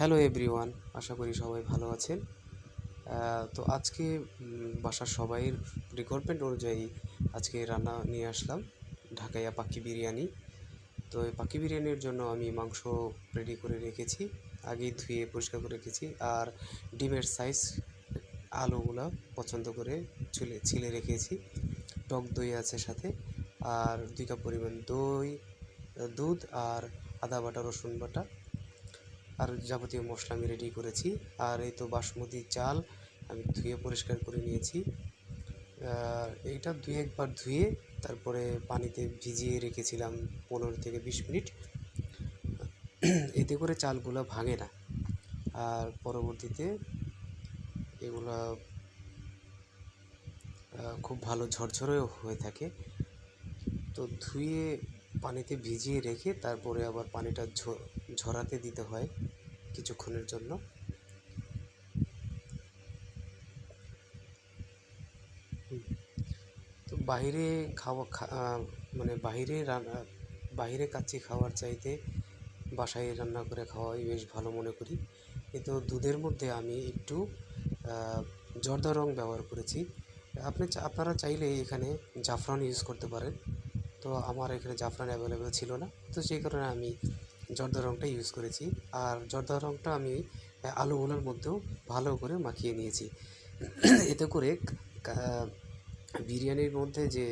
Hello everyone, আশা করি সবাই ভালো আছেন। তো আজকে বাসার সবাইয়ের রিকোয়ারমেন্ট অনুযায়ী আজকে রান্না নিয়ে আসলাম ঢাকাইয়া পাক্কি বিরিয়ানি। তো এই পাক্কি বিরিয়ানির জন্য আমি মাংস রেডি করে রেখেছি, আগেই ধুয়ে পরিষ্কার করে রেখেছি। আর ডিমের সাইজ আলুগুলো পছন্দ করে ছিলে রেখেছি। টক দই আছে সাথে, আর 2 কাপ পরিমাণ দুধ আর আদা বাটা, রসুন বাটা আর যাবতীয় মশলা আমি রেডি করেছি। আর এই তো বাসমতি চাল আমি ধুয়ে পরিষ্কার করে নিয়েছি। এইটা একবার ধুয়ে তারপরে পানিতে ভিজিয়ে রেখেছিলাম 15 থেকে 20 মিনিট। এতে করে চালগুলো ভাঙে না, আর পরবর্তীতে এগুলা খুব ভালো ঝরঝরেও হয়ে থাকে। তো ধুয়ে পানিতে ভিজিয়ে রেখে তারপরে আবার পানিটা ঝরাতে দিতে হয় কিছুক্ষণের জন্য। তো বাইরে খাওয়া মানে বাইরে কাচ্চি খাওয়ার চাইতে বাসায় রান্না করে খাওয়াই বেশ ভালো মনে করি। কিন্তু দুধের মধ্যে আমি একটু জর্দা রং ব্যবহার করেছি। আপনারা চাইলে এখানে জাফরান ইউজ করতে পারেন। তো আমার এখানে জাফরান অ্যাভেলেবেল ছিল না, তো সেই কারণে আমি জর্দা রংটা ইউজ করেছি। আর জর্দা রংটা আমি আলুগুলোর মধ্যেও ভালো করে মাখিয়ে নিয়েছি। এতে করে বিরিয়ানির মধ্যে যে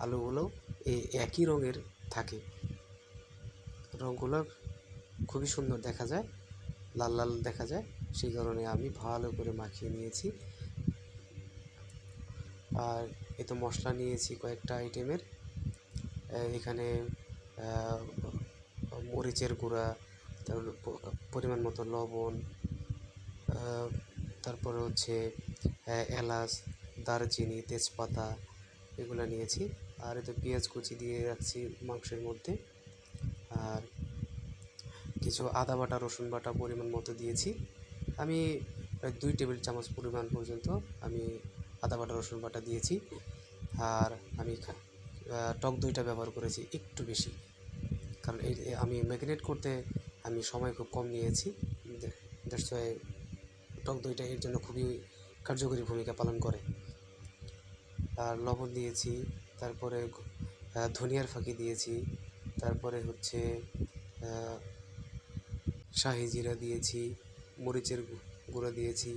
আলুগুলো একই রঙের থাকে, রঙগুলো খুবই সুন্দর দেখা যায়, লাল লাল দেখা যায়। সেই কারণে আমি ভালো করে মাখিয়ে নিয়েছি। আর এ তো মশলা নিয়েছি কয়েকটা আইটেমের। এখানে মরিচের গুঁড়া, তারপর পরিমাণ মতো লবণ, তারপরে হচ্ছে এলাচ, দারচিনি, তেজপাতা, এগুলো নিয়েছি। আর এতে পেঁয়াজ কুচি দিয়ে রাখছি মাংসের মধ্যে। আর কিছু আদা বাটা, রসুন বাটা পরিমাণ মতো দিয়েছি। আমি প্রায় 2 টেবিল চামচ পরিমাণ পর্যন্ত আমি আদা বাটা, রসুন বাটা দিয়েছি। আর আমি টক দইটা ব্যবহার করেছি একটু বেশি, কারণ আমি ম্যারিনেট করতে আমি সময় খুব কম নিয়েছি। দ্যাটস ওয়াই টক দইটা এর জন্য খুবই কার্যকরী ভূমিকা পালন করে। আর লবণ দিয়েছি, তারপরে ধনিয়ার ফাঁকি দিয়েছি, তারপরে হচ্ছে শাহি জিরা দিয়েছি, মরিচের গুঁড়া দিয়েছি,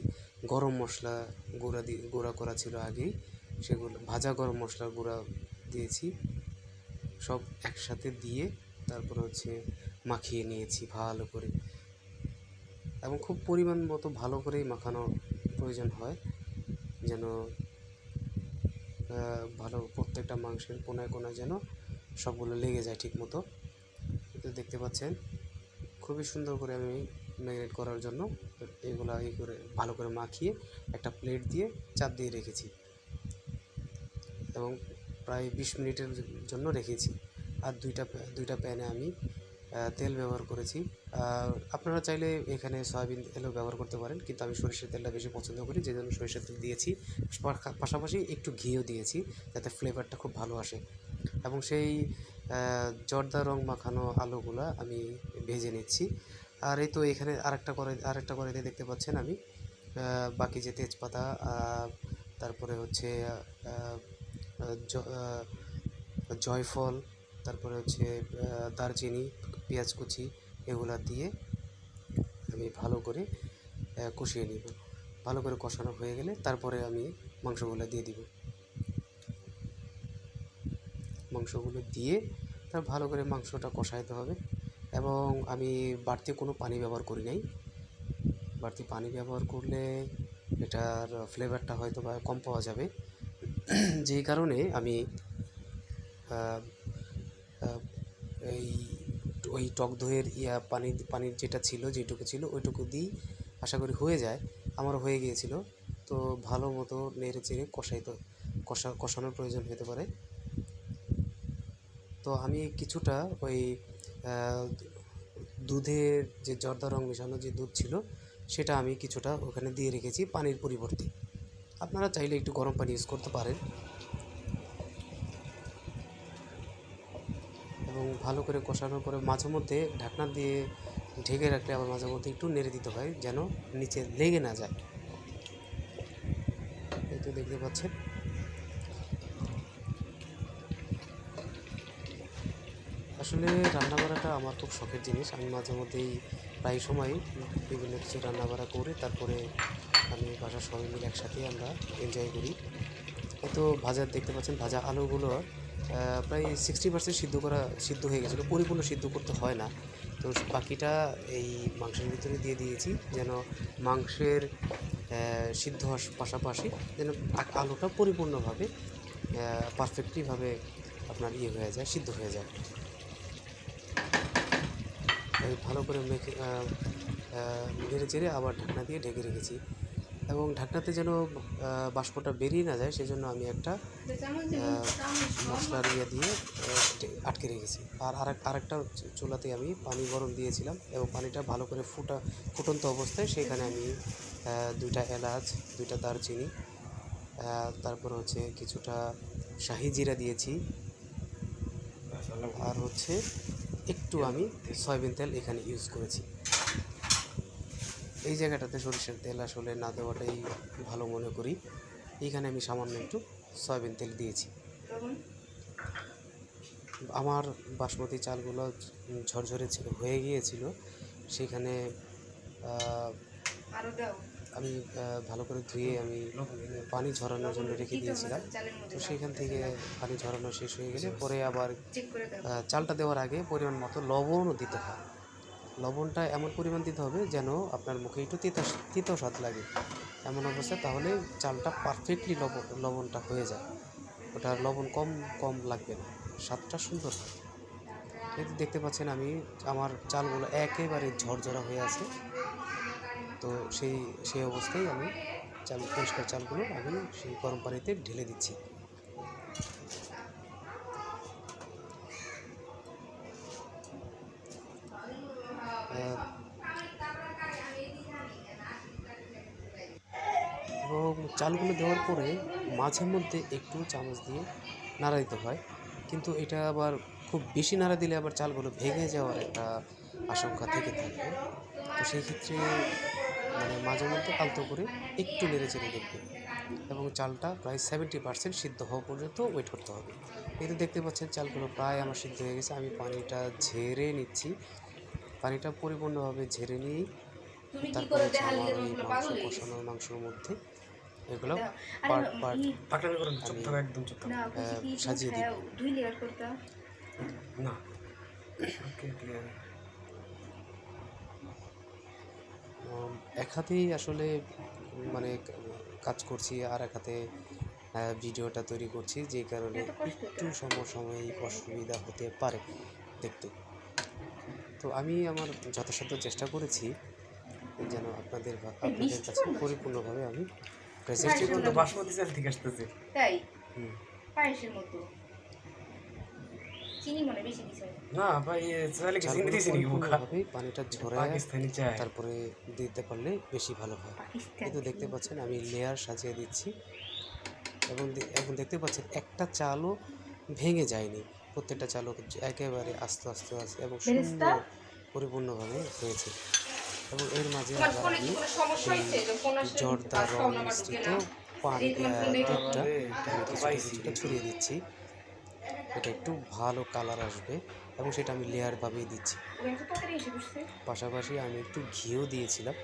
গরম মশলা গুঁড়া করা ছিল আগেই, সেগুলো ভাজা গরম মশলার গুঁড়া দিয়েছি। সব একসাথে দিয়ে তারপর হচ্ছে মাখিয়ে নিয়েছি ভালো করে, এবং খুব পরিমাণ মতো ভালো করেই মাখানো প্রয়োজন হয়, যেন ভালো প্রত্যেকটা মাংসের কোনায় কোনায় যেন সবগুলো লেগে যায় ঠিক মতো। তো দেখতে পাচ্ছেন খুবই সুন্দর করে আমি ম্যারিনেট করার জন্য এগুলো করে ভালো করে মাখিয়ে একটা প্লেট দিয়ে চাপ দিয়ে রেখেছি, এবং প্রায় 20 মিনিটের জন্য রেখেছি। আর দুইটা প্যানে আমি তেল ব্যবহার করেছি। আপনারা চাইলে এখানে সয়াবিন তেলও ব্যবহার করতে পারেন, কিন্তু আমি সরিষার তেলটা বেশি পছন্দ করি, যে জন্য সরিষার তেল দিয়েছি। পাশাপাশি একটু ঘিও দিয়েছি, যাতে ফ্লেভারটা খুব ভালো আসে। এবং সেই জর্দা রং মাখানো আলুগুলা আমি ভেজে নিচ্ছি। আর এই তো এখানে আরেকটা কড়াইতে দেখতে পাচ্ছেন আমি বাকি যে তেজপাতা, তারপরে হচ্ছে জয়ফল, তারপরে হচ্ছে দারচিনি, পেঁয়াজ কুচি, এগুলা দিয়ে আমি ভালো করে কষিয়ে নিব। ভালো করে কষানো হয়ে গেলে তারপরে আমি মাংসগুলো দিয়ে দিব। মাংসগুলো দিয়ে তার ভালো করে মাংসটা কষাইতে হবে। এবং আমি বাড়তি কোনো পানি ব্যবহার করি নাই। বাড়তি পানি ব্যবহার করলে এটার ফ্লেভারটা হয়তো বা কম পাওয়া যাবে, যেই কারণে আমি এই ওই টক দইয়ের পানির যেটুকু ছিল ওইটুকু দিই আশা করি হয়ে যায়। আমারও হয়ে গিয়েছিল। তো ভালো মতো নেড়ে চেড়ে কষানোর প্রয়োজন হতে পারে। তো আমি কিছুটা ওই দুধের যে জর্দা রং মেশানো যে দুধ ছিল, সেটা আমি কিছুটা ওখানে দিয়ে রেখেছি পানির পরিবর্তে। আপনারা চাইলে একটু গরম পানি ইউজ করতে পারেন। এবং ভালো করে কষানোর পরে মাঝে মধ্যে ঢাকনা দিয়ে ঢেকে রাখলে আবার মাঝে মধ্যে একটু নেড়ে দিতে হয় যেন নিচে লেগে না যায়। এই তো দেখতে পাচ্ছেন আসলে রান্না বাড়াটা আমার খুব শখের জিনিস। আমি মাঝে মধ্যেই প্রায় সময় বিভিন্ন কিছু রান্না বাড়া করে তারপরে আমি বাসার সবাই মিলে একসাথে আমরা এনজয় করি। তো ভাজা দেখতে পাচ্ছেন ভাজা আলুগুলো প্রায় 60% সিদ্ধ হয়ে গেছিলো, পরিপূর্ণ সিদ্ধ করতে হয় না। তো বাকিটা এই মাংসের ভিতরে দিয়ে দিয়েছি যেন মাংসের সিদ্ধ হওয়ার পাশাপাশি যেন আলুটা পরিপূর্ণভাবে পারফেক্টলিভাবে আপনার হয়ে যায়, সিদ্ধ হয়ে যায়। ভালো করে মেখে নেড়ে চেড়ে আবার ঢাকনা দিয়ে ঢেকে রেখেছি এবং ঢাকনাতে যেন বাষ্পটা বেরিয়ে না যায় সেজন্য আমি একটা মশলার দিয়ে আটকে রেখেছি। আর আরেকটা চুলাতে আমি পানি গরম দিয়েছিলাম এবং পানিটা ভালো করে ফুটন্ত অবস্থায় সেখানে আমি 2টা এলাচ, 2টা দারচিনি, তারপর হচ্ছে কিছুটা শাহি জিরা দিয়েছি, আর হচ্ছে একটু আমি সয়াবিন তেল এখানে ইউজ করেছি। এই জায়গাটাতে সরিষার তেল আসলে না দেওয়াটাই ভালো মনে করি। এইখানে আমি সামান্য একটু সয়াবিন তেল দিয়েছি। আমার বাসমতি চালগুলো ঝরঝরে হয়ে গিয়েছিল, সেখানে আমি ভালো করে ধুয়ে আমি পানি ঝরানোর জন্য রেখে দিয়েছিলাম। তো সেখান থেকে পানি ঝরানো শেষ হয়ে গেলে পরে আবার চালটা দেওয়ার আগে পরিমাণ মতো লবণও দিতে হয়। লবণটা এমন পরিমাণ দিতে হবে যেন আপনার মুখে একটু তিতো স্বাদ লাগে এমন অবস্থায়, তাহলে চালটা পারফেক্টলি লবণটা হয়ে যায়। ওটা লবণ কম লাগবে না, স্বাদটা সুন্দর হয়। এই দেখতে পাচ্ছেন আমার চালগুলো একেবারে ঝরঝরা হয়ে আছে। তো সেই অবস্থায় আমি পরিষ্কার চালগুলো আমি সেই গরম পানিতে ঢেলে দিচ্ছি। এবং চালগুলো দেওয়ার পরে মাঝে মধ্যে একটু চামচ দিয়ে নাড়া দিতে হয়, কিন্তু এটা আবার খুব বেশি নাড়া দিলে আবার চালগুলো ভেঙে যাওয়ার একটা আশঙ্কা থেকে থাকে। তো সেই ক্ষেত্রে মাঝে মধ্যে আলতো করে একটু নেড়ে চেড়ে দেখবে এবং চালটা প্রায় 70% সিদ্ধ হওয়া পর্যন্ত ওয়েট করতে হবে। এই তো দেখতে পাচ্ছেন চালগুলো প্রায় আমার সিদ্ধ হয়ে গেছে। আমি পানিটা ঝেড়ে নিচ্ছি, পানিটা পরিপূর্ণভাবে ঝেড়ে নিয়েই তারপরে আমার ওই কষানোর মাংসের মধ্যে এগুলো সাজিয়ে দিই। না এক হাতেই আসলে কাজ করছি আর এক হাতে ভিডিওটা তৈরি করছি, যে কারণে একটু সাময়িক অসুবিধা হতে পারে দেখতে। তো আমি আমার যথাসাধ্য চেষ্টা করেছি যেন আপনাদের কাছে পরিপূর্ণভাবে আমি বাসমতি চাল থেকে আসতেছে তাই পায়েসের মতো চিনি মনে বেশি দিছে না ভাই চালে কি চিনি দিছে নাকি মুখা ভাবে পানিটা ঝরায় পাকিস্তানি চা তারপরে দিতে পারলে বেশি ভালো হয়। কিন্তু দেখতে পাচ্ছেন আমি লেয়ার সাজিয়ে দিচ্ছি এবং এখন দেখতে পাচ্ছেন একটা চালও ভেঙে যায়নি, প্রত্যেকটা চালও একেবারে আস্তে আস্তে আছে এবং সুন্দর পরিপূর্ণভাবে হয়েছে। এবং এর মাঝে আবার আমি জর্দা রং মিশ্রিত দুধটা কিছুটা ছড়িয়ে দিচ্ছি, এটা একটু ভালো কালার আসবে এবং সেটা আমি লেয়ারভাবেই দিচ্ছি। পাশাপাশি আমি একটু ঘিও দিয়েছিলাম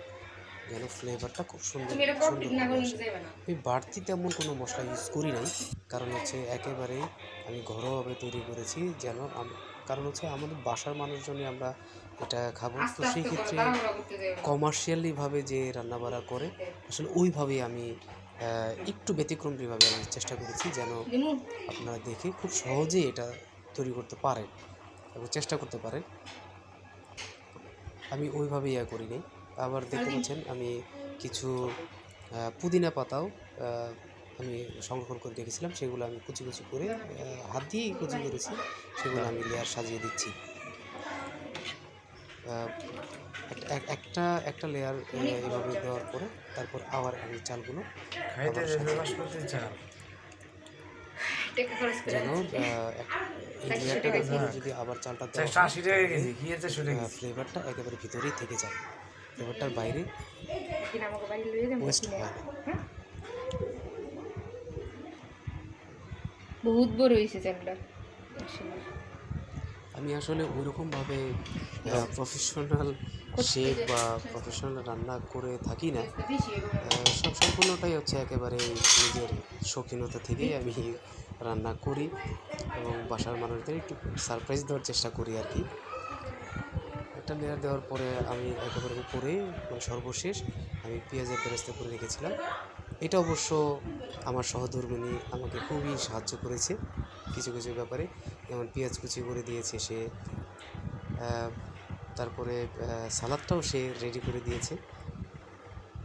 যেন ফ্লেভারটা খুব সুন্দর আসে। আমি বাড়তি তেমন কোনো মশলা ইউজ করি নাই, কারণ হচ্ছে একেবারেই আমি ঘরোয়াভাবে তৈরি করেছি কারণ হচ্ছে আমাদের বাসার মানুষজনই আমরা এটা খাবো। তো সেই ক্ষেত্রে কমার্শিয়ালিভাবে যে রান্নাবাড়া করে আসলে ওইভাবেই আমি একটু ব্যতিক্রমীভাবে আমি চেষ্টা করেছি যেন আপনারা দেখে খুব সহজেই এটা তৈরি করতে পারেন এবং চেষ্টা করতে পারেন। আমি ওইভাবেই করি নি। আবার দেখতে পাচ্ছেন আমি কিছু পুদিনা পাতাও আমি সংরক্ষণ করে রেখেছিলাম, সেগুলো আমি কুচি করে হাত দিয়েই কুচি করেছি, সেগুলো আমি লেয়ার সাজিয়ে দিচ্ছি। একটা লেয়ার এভাবে দেওয়ার পরে তারপর আবার আমি চালগুলো যেন এই লেয়ারটার উপরে যদি আবার চালটা দেওয়া 80 টাকা কেজি কি এর 400 টাকা কেজি ফ্লেভারটা একেবারে ভিতরেই থেকে যায়, ফ্লেভারটার বাইরে ওয়েস্ট হয় না। বহুত বড় হয়েছে চালটা। আমি আসলে ওইরকমভাবে প্রফেশনাল শেফ বা প্রফেশনাল রান্না করে থাকি না, সব সম্পূর্ণটাই হচ্ছে একেবারে নিজের শৌখিনতা থেকেই আমি রান্না করি এবং বাসার মানুষদের একটু সারপ্রাইজ দেওয়ার চেষ্টা করি আর কি। একটা লেয়ার দেওয়ার পরে আমি একেবারে উপরে মানে সর্বশেষ আমি পেঁয়াজের বেরেস্তা করে রেখেছিলাম। এটা অবশ্য আমার সহধর্মিণী আমাকে খুবই সাহায্য করেছে কিছু কিছু ব্যাপারে, যেমন পেঁয়াজ কুচি করে দিয়েছে সে, তারপরে সালাদটাও সে রেডি করে দিয়েছে।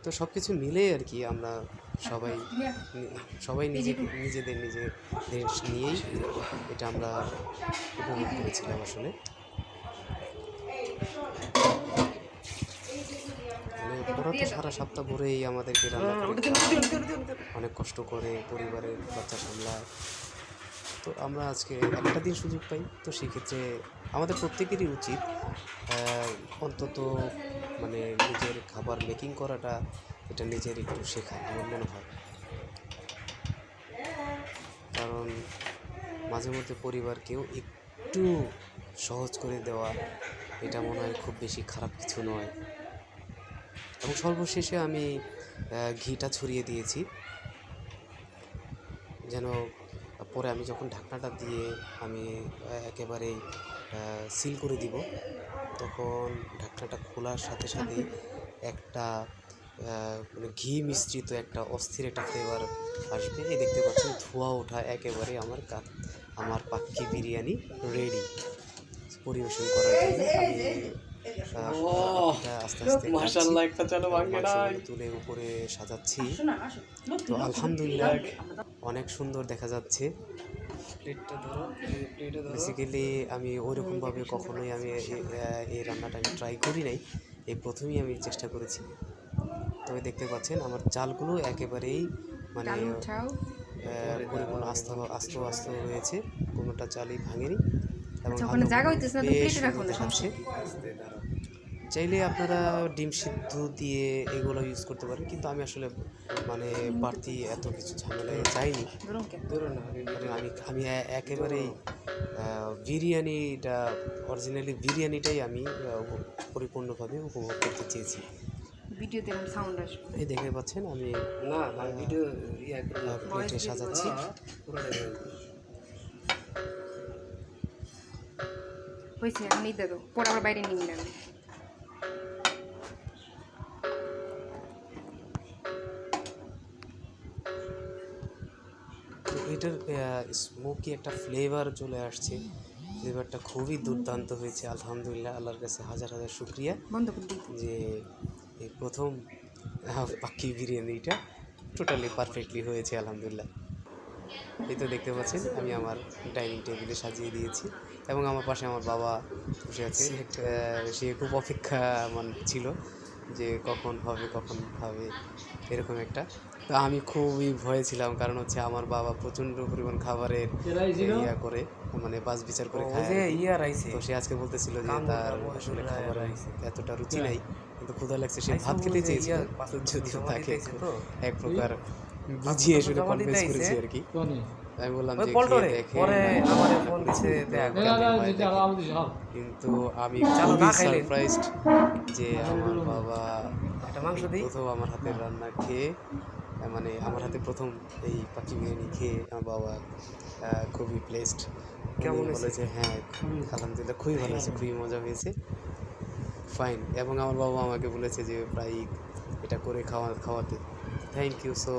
তো সব কিছু মিলে আর কি আমরা সবাই নিজেদের নিয়েই এটা আমরা উপভোগ করেছিলাম আসলে। মানে ওরা তো সারা সপ্তাহ ভরেই আমাদেরকে রান্না করে অনেক কষ্ট করে পরিবারের বাচ্চা সামলায়। তো আমরা আজকে একটা দিন সুযোগ পাই, তো সেক্ষেত্রে আমাদের প্রত্যেকেরই উচিত অন্তত মানে নিজের খাবার মেকিং করাটা এটা নিজের একটু শেখা আমার মনে হয়। কারণ মাঝে মধ্যে পরিবারকেও একটু সহজ করে দেওয়া এটা মনে হয় খুব বেশি খারাপ কিছু নয়। এবং সর্বশেষে আমি ঘিটা ছড়িয়ে দিয়েছি যেন পরে আমি যখন ঢাকনাটা দিয়ে আমি একেবারেই সিল করে দিব, তখন ঢাকনাটা খোলার সাথে সাথেই একটা মানে ঘি মিশ্রিত একটা অস্থির একটা ফ্লেভার আসবে। এই দেখতে পাচ্ছেন ধোঁয়া ওঠা একেবারে আমার পাক্কি বিরিয়ানি রেডি পরিবেশন করার জন্য। আমি আস্তে আস্তে মাশাআল্লাহ একটা চালু ভাঙে না তুলে উপরে সাজাচ্ছি। তো আলহামদুলিল্লাহ অনেক সুন্দর দেখা যাচ্ছে। বেসিক্যালি আমি ওইরকমভাবে কখনোই আমি এই রান্নাটা আমি ট্রাই করি নাই, এই প্রথমেই আমি চেষ্টা করেছি। তবে দেখতে পাচ্ছেন আমার চালগুলো একেবারেই মানে পরিপূর্ণ আস্ত রয়েছে, কোনোটা চালই ভাঙেনি এবং দেখাচ্ছে। চাইলে আপনারা ডিম সিদ্ধ দিয়ে এগুলো ইউজ করতে পারেন, কিন্তু আমি আসলে মানে বাড়তি এত কিছু ঝামেলায় যাইনি। আমি একেবারেই বিরিয়ানিটা অরিজিনালি বিরিয়ানিটাই আমি পরিপূর্ণভাবে উপভোগ করতে চেয়েছি। ভিডিওতে সাউন্ড আসবে, এই দেখতে পাচ্ছেন আমি ভিডিও প্লেটে সাজাচ্ছি। হয়েছে এখন এই দাদু পরে আবার বাইরে নিয়ে নেন। এটার স্মোকি একটা ফ্লেভার চলে আসছে, ফ্লেভারটা খুবই দুর্দান্ত হয়েছে। আলহামদুলিল্লাহ, আল্লাহর কাছে হাজার হাজার শুকরিয়া যে এই প্রথম পাক্কি বিরিয়ানিটা টোটালি পারফেক্টলি হয়েছে আলহামদুলিল্লাহ। এই তো দেখতে পাচ্ছেন আমি আমার ডাইনিং টেবিলে সাজিয়ে দিয়েছি এবং আমার পাশে আমার বাবা বসে আছে। সে খুব অপেক্ষা ছিল যে কখন হবে এরকম একটা। তো আমি খুবই ভয়ে ছিলাম, কারণ হচ্ছে আমার বাবা প্রচণ্ড পরিমাণ খাবারের ইয়া করে মানে বাছ বিচার করে খায়। তো সে আজকে বলতেছিল যে তার আসলে খাবার এতটা রুচি নাই, কিন্তু ক্ষুধা লাগছে, সে ভাত খেতে চেয়েছিল। যদিও তাকে এক প্রকার বুঝিয়ে শুনে কনভিন্স করেছি আর কি। আমি বললাম যে কিন্তু আমি খুবই সারপ্রাইজড যে আমার বাবা প্রথম আমার হাতের রান্না খেয়ে মানে আমার হাতে প্রথম এই পাখি বিরিয়ানি খেয়ে আমার বাবা খুবই প্লেসড। কেমন বলে যে হ্যাঁ আলহামদুলিল্লাহ খুবই ভালো হয়েছে, খুবই মজা হয়েছে, ফাইন। এবং আমার বাবা আমাকে বলেছে যে প্রায় এটা করে খাওয়াতে। Thank you so